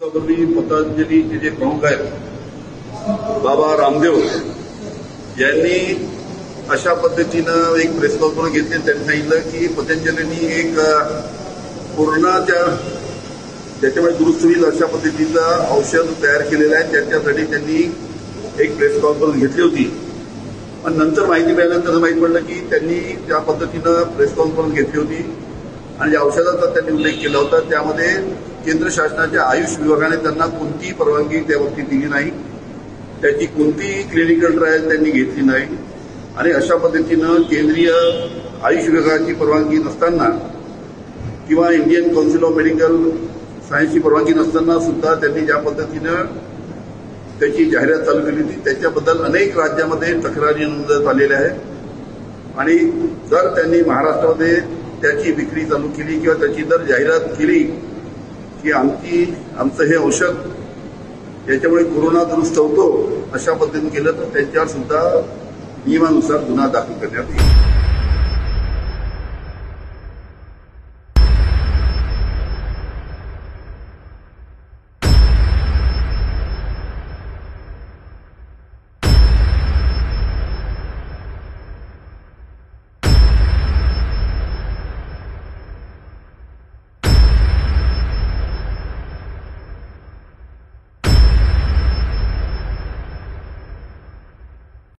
पतंजलीचे जे प्रमुख आहेत बाबा रामदेव यांनी अशा पद्धतीनं एक प्रेस कॉन्फरन्स घेतली। त्यांनी सांगितलं की पतंजलीनी एक कोरोनाच्या ज्याच्यामुळे दुरुस्त होईल अशा पद्धतीचं औषध तयार केलेलं आहे, त्याच्यासाठी त्यांनी एक प्रेस कॉन्फरन्स घेतली होती। पण नंतर माहिती मिळाल्यानंतर माहिती पडलं की त्यांनी ज्या पद्धतीनं प्रेस कॉन्फरन्स घेतली होती आणि ज्या औषधाचा त्यांनी उल्लेख केला होता त्यामध्ये केंद्र शासनाच्या आयुष विभागाने त्यांना कोणतीही परवानगी त्याबाबतीत दिली नाही, त्याची कोणतीही क्लिनिकल ट्रायल त्यांनी घेतली नाही आणि अशा पद्धतीनं केंद्रीय आयुष विभागाची परवानगी नसताना किंवा इंडियन काउन्सिल ऑफ मेडिकल सायन्सची परवानगी नसताना सुद्धा त्यांनी ज्या पद्धतीनं त्याची जाहिरात चालू केली होती त्याच्याबद्दल अनेक राज्यामध्ये तक्रारी नोंदवण्यात आलेल्या आहेत। आणि जर त्यांनी महाराष्ट्रामध्ये त्याची विक्री चालू केली किंवा त्याची जर जाहिरात केली की आमचं हे औषध याच्यामुळे कोरोना दुरुस्त होतो अशा पद्धतीने केलं तर त्यांच्यावर सुद्धा नियमानुसार गुन्हा दाखल करण्यात येईल।